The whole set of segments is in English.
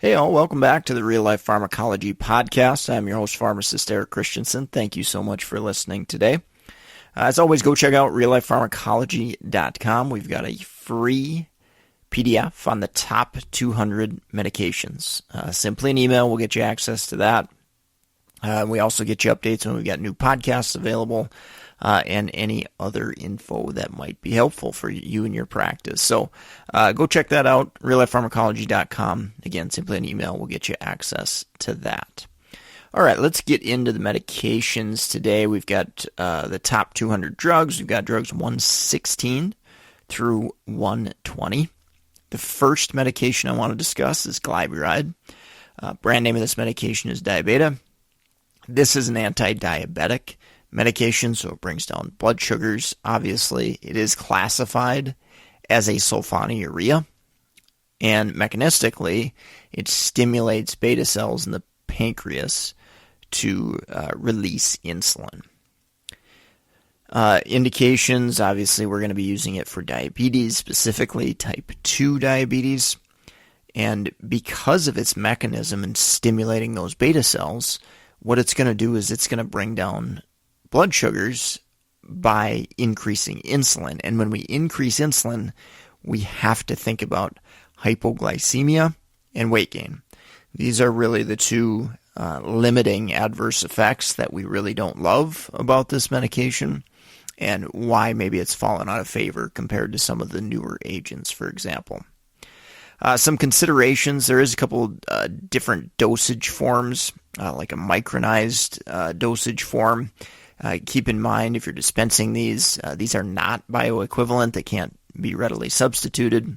Hey all, welcome back to the Real Life Pharmacology Podcast. I'm your host, pharmacist Eric Christensen. Thank you so much for listening today. As always, go check out reallifepharmacology.com. We've got a free PDF on the top 200 medications. Simply an email will get you access to that. We also get you updates when we've got new podcasts available and any other info that might be helpful for you and your practice. So go check that out, reallifepharmacology.com. Again, simply an email will get you access to that. All right, let's get into the medications today. We've got the top 200 drugs. We've got drugs 116 through 120. The first medication I want to discuss is Glyburide. Brand name of this medication is Diabeta. This is an anti-diabetic medication, so it brings down blood sugars. Obviously, it is classified as a sulfonylurea, and mechanistically, it stimulates beta cells in the pancreas to release insulin. Indications, obviously, we're going to be using it for diabetes, specifically type 2 diabetes, and because of its mechanism in stimulating those beta cells, what it's going to do is it's going to bring down blood sugars by increasing insulin. And when we increase insulin, we have to think about hypoglycemia and weight gain. These are really the two limiting adverse effects that we really don't love about this medication, and why maybe it's fallen out of favor compared to some of the newer agents, for example. Some considerations, there is a couple different dosage forms, like a micronized dosage form. Keep in mind, if you're dispensing these are not bioequivalent. They can't be readily substituted.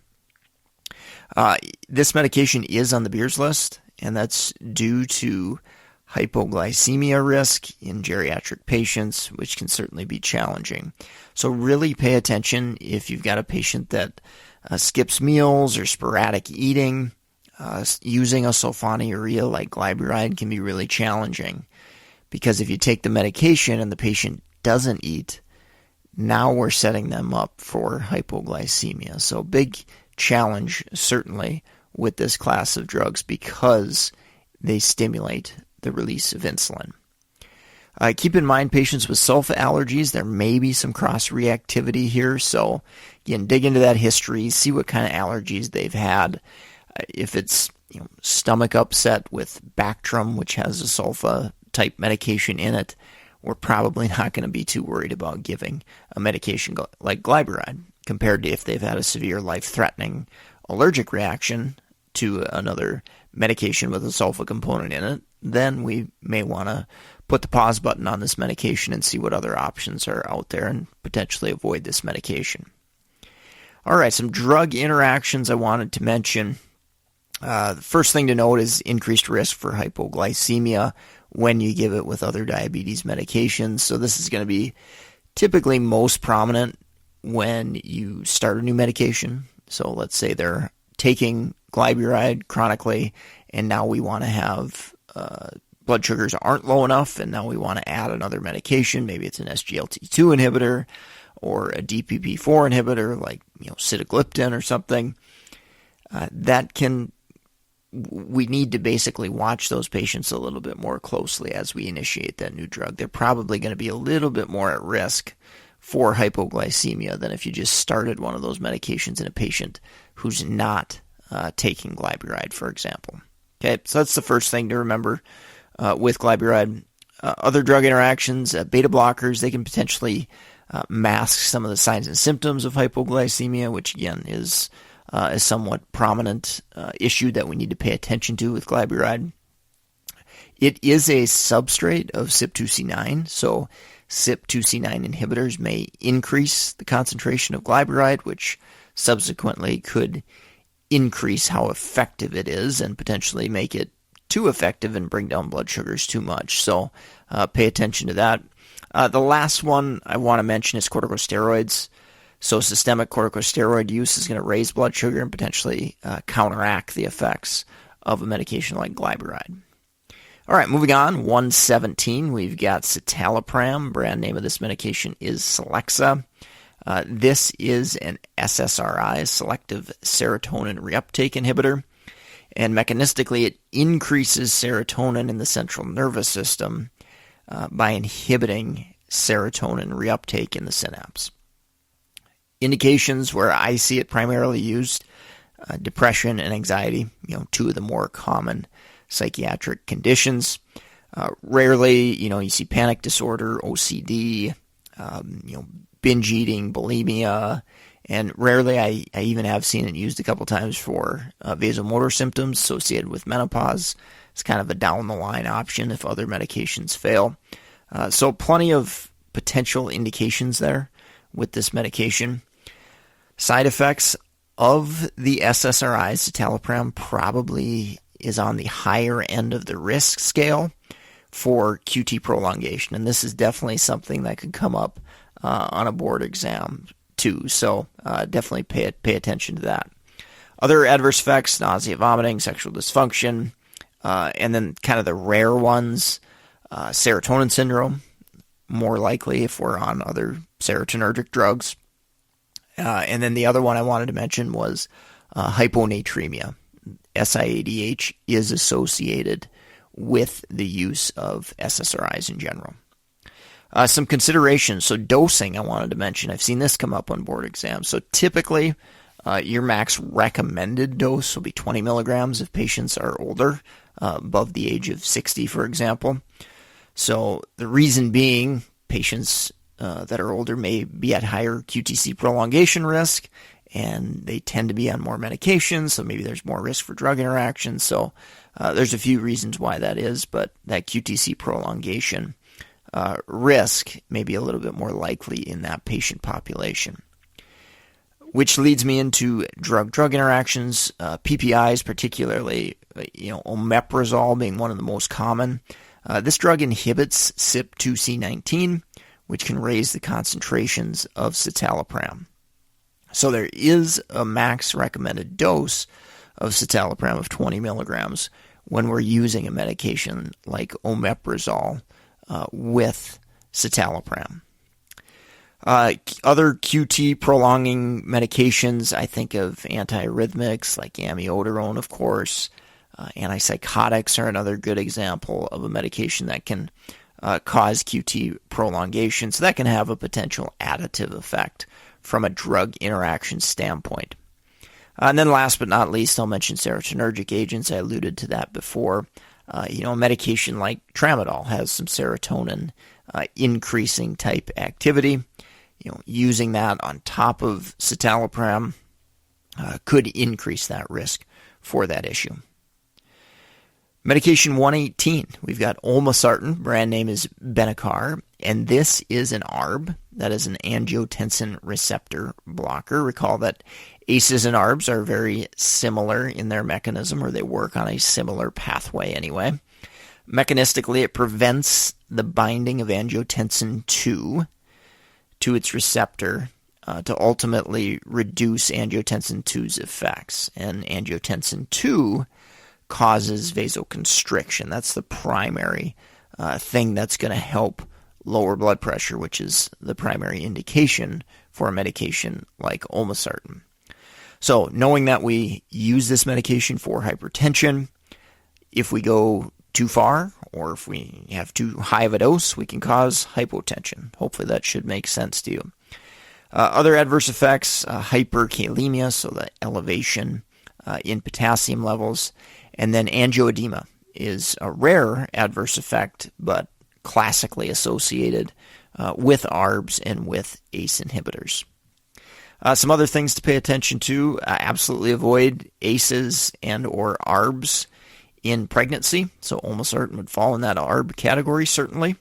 This medication is on the Beers list, and that's due to hypoglycemia risk in geriatric patients, which can certainly be challenging. So really pay attention if you've got a patient that skips meals or sporadic eating. Using a sulfonylurea like Glyburide can be really challenging, because if you take the medication and the patient doesn't eat, now we're setting them up for hypoglycemia. So big challenge, certainly, with this class of drugs because they stimulate the release of insulin. Keep in mind, patients with sulfa allergies, there may be some cross-reactivity here. So, again, dig into that history, see what kind of allergies they've had. If it's stomach upset with Bactrim, which has a sulfa-type medication in it, we're probably not going to be too worried about giving a medication like Glyburide, compared to if they've had a severe life-threatening allergic reaction to another medication with a sulfa component in it. Then we may want to put the pause button on this medication and see what other options are out there and potentially avoid this medication. All right, some drug interactions I wanted to mention. The first thing to note is increased risk for hypoglycemia when you give it with other diabetes medications. So this is going to be typically most prominent when you start a new medication. So let's say they're taking Glyburide chronically, and now we want to have blood sugars aren't low enough, and now we want to add another medication. Maybe it's an SGLT2 inhibitor or a DPP4 inhibitor like sitagliptin or something. We need to basically watch those patients a little bit more closely as we initiate that new drug. They're probably going to be a little bit more at risk for hypoglycemia than if you just started one of those medications in a patient who's not taking Glyburide, for example. Okay, so that's the first thing to remember with Glyburide. Other drug interactions, beta blockers, they can potentially mask some of the signs and symptoms of hypoglycemia, which again is a somewhat prominent issue that we need to pay attention to with Glyburide. It is a substrate of CYP2C9, so CYP2C9 inhibitors may increase the concentration of Glyburide, which subsequently could increase how effective it is and potentially make it too effective and bring down blood sugars too much. So pay attention to that. The last one I want to mention is corticosteroids. So systemic corticosteroid use is going to raise blood sugar and potentially counteract the effects of a medication like Glyburide. All right, moving on, 117, we've got Citalopram. Brand name of this medication is Celexa. This is an SSRI, selective serotonin reuptake inhibitor. And mechanistically, it increases serotonin in the central nervous system by inhibiting serotonin reuptake in the synapse. Indications where I see it primarily used, depression and anxiety, two of the more common psychiatric conditions. Rarely, you see panic disorder, OCD, binge eating, bulimia, and rarely I even have seen it used a couple times for vasomotor symptoms associated with menopause. It's kind of a down-the-line option if other medications fail. So plenty of potential indications there with this medication. Side effects of the SSRIs, citalopram probably is on the higher end of the risk scale for QT prolongation, and this is definitely something that could come up on a board exam too, so definitely pay attention to that. Other adverse effects, nausea, vomiting, sexual dysfunction, and then kind of the rare ones, serotonin syndrome, more likely if we're on other serotonergic drugs. And then the other one I wanted to mention was hyponatremia. SIADH is associated with the use of SSRIs in general. Some considerations. So dosing I wanted to mention. I've seen this come up on board exams. So typically your max recommended dose will be 20 milligrams if patients are older, above the age of 60, for example. So the reason being, patients that are older may be at higher QTc prolongation risk, and they tend to be on more medications, so maybe there's more risk for drug interactions. So there's a few reasons why that is, but that QTc prolongation risk may be a little bit more likely in that patient population. Which leads me into drug-drug interactions, PPIs particularly, omeprazole being one of the most common. This drug inhibits CYP2C19, which can raise the concentrations of citalopram. So there is a max recommended dose of citalopram of 20 milligrams when we're using a medication like omeprazole with citalopram. Other QT prolonging medications, I think of antiarrhythmics like amiodarone, of course. Antipsychotics are another good example of a medication that can cause QT prolongation. So that can have a potential additive effect from a drug interaction standpoint. And then last but not least, I'll mention serotonergic agents. I alluded to that before. A medication like tramadol has some serotonin increasing type activity. Using that on top of citalopram could increase that risk for that issue. Medication 118, we've got Olmesartan, brand name is Benicar, and this is an ARB, that is an angiotensin receptor blocker. Recall that ACEs and ARBs are very similar in their mechanism, or they work on a similar pathway anyway. Mechanistically, it prevents the binding of angiotensin II to its receptor to ultimately reduce angiotensin II's effects. And angiotensin II causes vasoconstriction. That's the primary thing that's going to help lower blood pressure, which is the primary indication for a medication like Olmesartan. So knowing that we use this medication for hypertension, if we go too far or if we have too high of a dose, we can cause hypotension. Hopefully that should make sense to you. Other adverse effects, hyperkalemia, so the elevation in potassium levels, and then angioedema is a rare adverse effect, but classically associated with ARBs and with ACE inhibitors. Some other things to pay attention to, absolutely avoid ACEs and or ARBs in pregnancy. So Olmesartan would fall in that ARB category, certainly.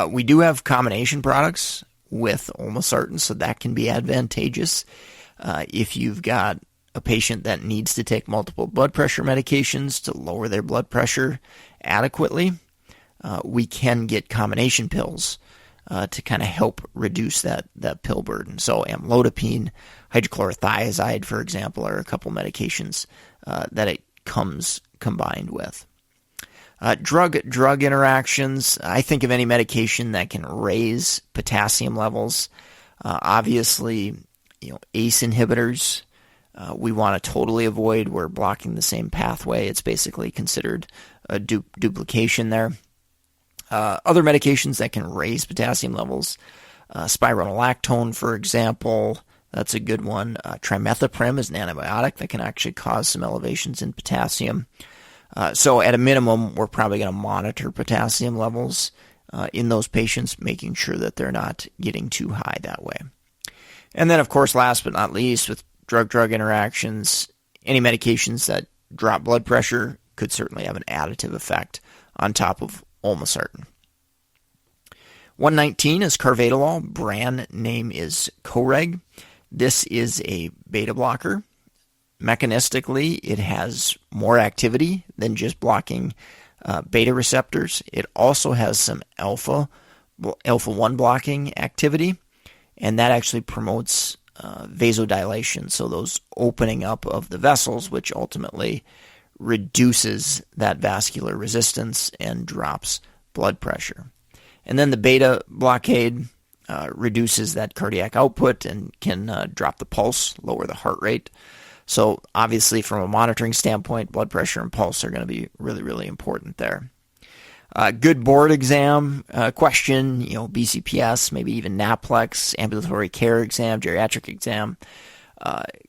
We do have combination products with Olmesartan, so that can be advantageous. If you've got a patient that needs to take multiple blood pressure medications to lower their blood pressure adequately, we can get combination pills to kind of help reduce that pill burden. So amlodipine, hydrochlorothiazide, for example, are a couple medications that it comes combined with. Drug interactions, I think of any medication that can raise potassium levels. Obviously, ACE inhibitors we want to totally avoid. We're blocking the same pathway. It's basically considered a duplication there. Other medications that can raise potassium levels, spironolactone, for example, that's a good one. Trimethoprim is an antibiotic that can actually cause some elevations in potassium. So at a minimum, we're probably going to monitor potassium levels in those patients, making sure that they're not getting too high that way. And then, of course, last but not least, with drug-drug interactions, any medications that drop blood pressure could certainly have an additive effect on top of Olmesartan. 119 is Carvedilol. Brand name is Coreg. This is a beta blocker. Mechanistically, it has more activity than just blocking beta receptors. It also has some alpha-1 blocking activity, and that actually promotes vasodilation, so those opening up of the vessels, which ultimately reduces that vascular resistance and drops blood pressure. And then the beta blockade reduces that cardiac output and can drop the pulse, lower the heart rate. So obviously from a monitoring standpoint, blood pressure and pulse are going to be really, really important there. Good board exam question, BCPS, maybe even NAPLEX, ambulatory care exam, geriatric exam.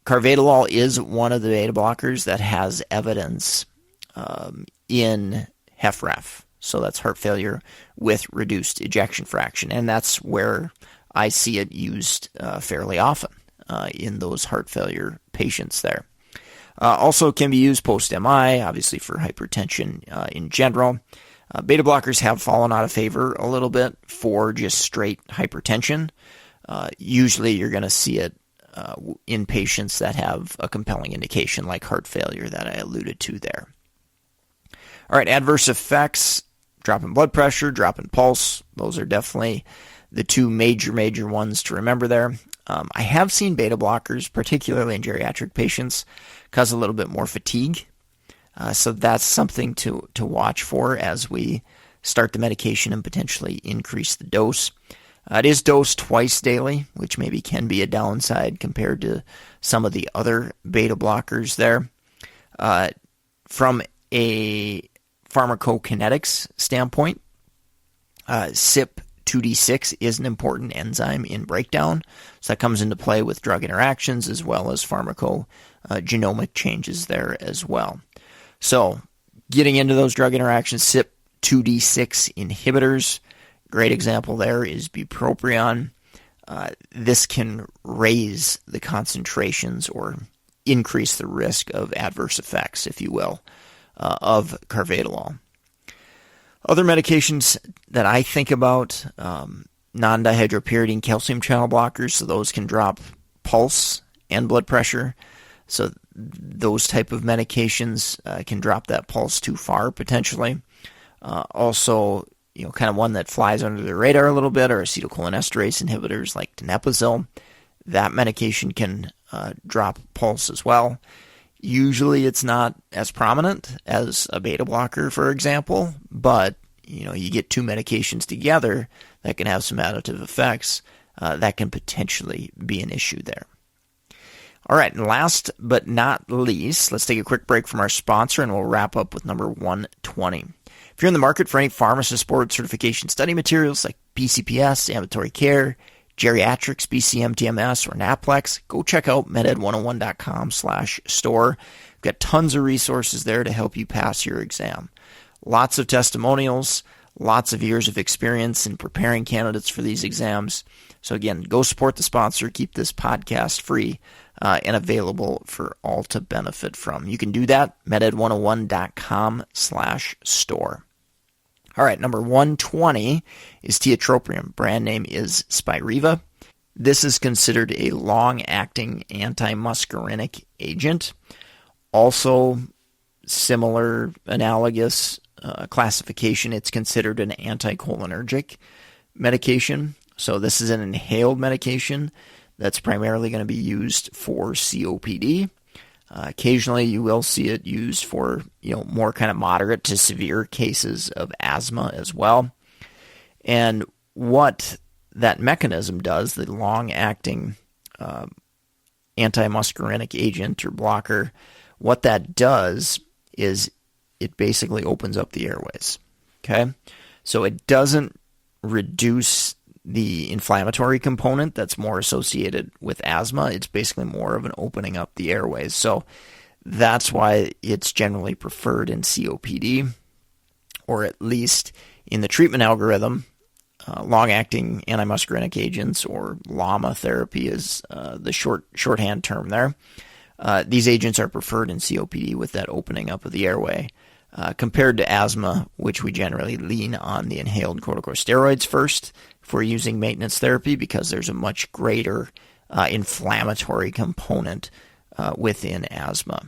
Carvedilol is one of the beta blockers that has evidence in HFrEF. So that's heart failure with reduced ejection fraction. And that's where I see it used fairly often in those heart failure patients there. Also can be used post-MI, obviously for hypertension in general. Beta blockers have fallen out of favor a little bit for just straight hypertension. Usually you're going to see it in patients that have a compelling indication like heart failure that I alluded to there. All right, adverse effects, drop in blood pressure, drop in pulse. Those are definitely the two major ones to remember there. I have seen beta blockers, particularly in geriatric patients, cause a little bit more fatigue. So that's something to watch for as we start the medication and potentially increase the dose. It is dosed twice daily, which maybe can be a downside compared to some of the other beta blockers there. From a pharmacokinetics standpoint, CYP2D6 is an important enzyme in breakdown. So that comes into play with drug interactions as well as pharmacogenomic changes there as well. So getting into those drug interactions, CYP2D6 inhibitors, great example there is bupropion. This can raise the concentrations or increase the risk of adverse effects, if you will, of Carvedilol. Other medications that I think about, non-dihydropyridine calcium channel blockers, so those can drop pulse and blood pressure. So those type of medications can drop that pulse too far potentially. Also, kind of one that flies under the radar a little bit are acetylcholinesterase inhibitors like donepezil. That medication can drop pulse as well. Usually it's not as prominent as a beta blocker, for example, but you get two medications together that can have some additive effects. That can potentially be an issue there. All right, and last but not least, let's take a quick break from our sponsor and we'll wrap up with number 120. If you're in the market for any pharmacist board certification study materials like BCPS, ambulatory care, geriatrics, BCMTMS, or NAPLEX, go check out meded101.com/store. We've got tons of resources there to help you pass your exam. Lots of testimonials, lots of years of experience in preparing candidates for these exams. So again, go support the sponsor, keep this podcast free and available for all to benefit from. You can do that, meded101.com/store. All right, number 120 is Tiotropium. Brand name is Spiriva. This is considered a long-acting antimuscarinic agent. Also, similar, analogous classification. It's considered an anticholinergic medication. So this is an inhaled medication that's primarily going to be used for COPD. Occasionally, you will see it used for, more kind of moderate to severe cases of asthma as well. And what that mechanism does, the long-acting antimuscarinic agent or blocker, what that does is it basically opens up the airways. Okay? So it doesn't reduce the inflammatory component that's more associated with asthma. It's basically more of an opening up the airways. So that's why it's generally preferred in COPD, or at least in the treatment algorithm. Long-acting antimuscarinic agents, or LAMA therapy is the shorthand term there. These agents are preferred in COPD with that opening up of the airway, compared to asthma, which we generally lean on the inhaled corticosteroids first if we're using maintenance therapy, because there's a much greater inflammatory component within asthma.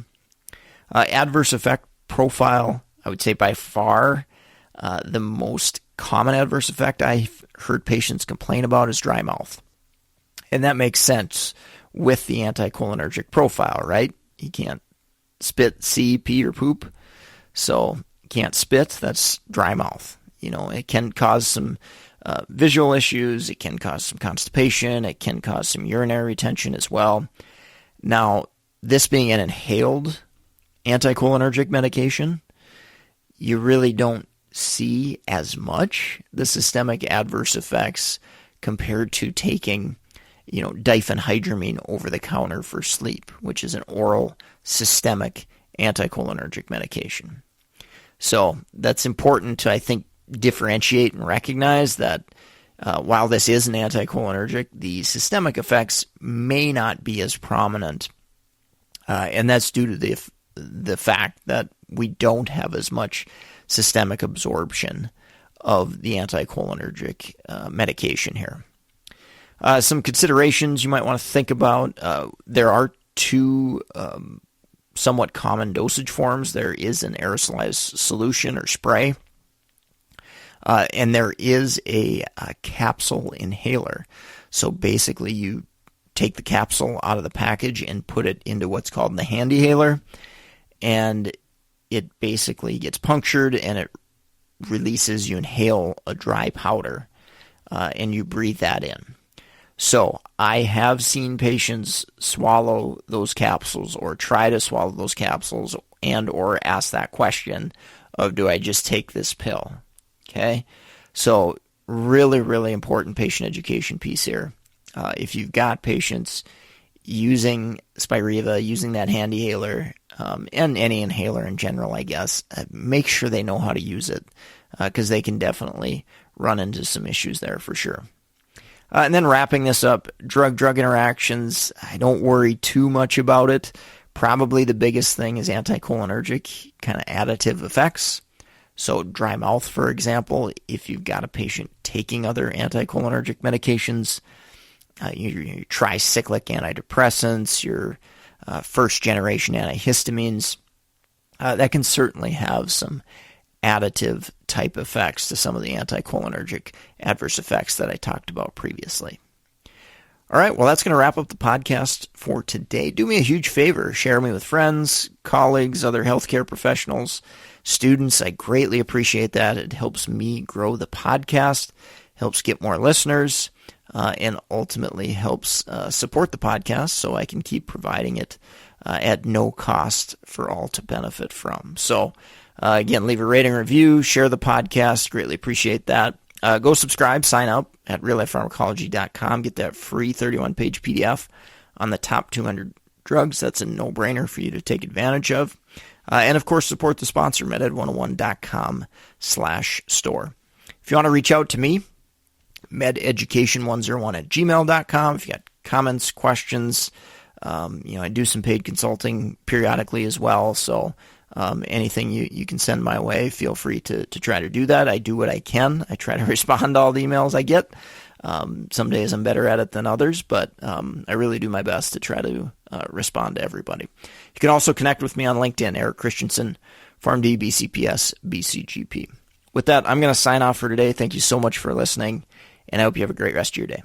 Adverse effect profile, I would say by far the most common adverse effect I've heard patients complain about is dry mouth. And that makes sense with the anticholinergic profile, right? You can't spit, see, pee, or poop. So you can't spit, that's dry mouth. It can cause some visual issues. It can cause some constipation. It can cause some urinary retention as well. Now, this being an inhaled anticholinergic medication, you really don't see as much the systemic adverse effects compared to taking, diphenhydramine over the counter for sleep, which is an oral systemic anticholinergic medication. So that's important to, I think, differentiate and recognize that while this is an anticholinergic, the systemic effects may not be as prominent, and that's due to the fact that we don't have as much systemic absorption of the anticholinergic medication here. Some considerations you might want to think about. There are two somewhat common dosage forms. There is an aerosolized solution or spray, and there is a capsule inhaler. So basically you take the capsule out of the package and put it into what's called the HandiHaler, and it basically gets punctured and it releases, you inhale a dry powder, and you breathe that in. So I have seen patients swallow those capsules or try to swallow those capsules and or ask that question of, do I just take this pill? Okay. So really, really important patient education piece here. If you've got patients using Spiriva, using that HandiHaler, and any inhaler in general, I guess, make sure they know how to use it, because they can definitely run into some issues there for sure. And then wrapping this up, drug-drug interactions, I don't worry too much about it. Probably the biggest thing is anticholinergic kind of additive effects. So dry mouth, for example, if you've got a patient taking other anticholinergic medications, your tricyclic antidepressants, your first-generation antihistamines, that can certainly have some additive type effects to some of the anticholinergic adverse effects that I talked about previously. All right, well, that's going to wrap up the podcast for today. Do me a huge favor. Share me with friends, colleagues, other healthcare professionals, students. I greatly appreciate that. It helps me grow the podcast, helps get more listeners, and ultimately helps support the podcast so I can keep providing it at no cost for all to benefit from. So, again, leave a rating, review, share the podcast. Greatly appreciate that. Go subscribe, sign up at reallifepharmacology.com. Get that free 31-page PDF on the top 200 drugs. That's a no-brainer for you to take advantage of. And, of course, support the sponsor, meded101.com/store. If you want to reach out to me, mededucation101@gmail.com. If you got comments, questions, I do some paid consulting periodically as well. So anything you can send my way, feel free to try to do that. I do what I can. I try to respond to all the emails I get. Some days I'm better at it than others, but I really do my best to try to respond to everybody. You can also connect with me on LinkedIn, Eric Christensen, PharmD, BCPS, BCGP. With that, I'm going to sign off for today. Thank you so much for listening, and I hope you have a great rest of your day.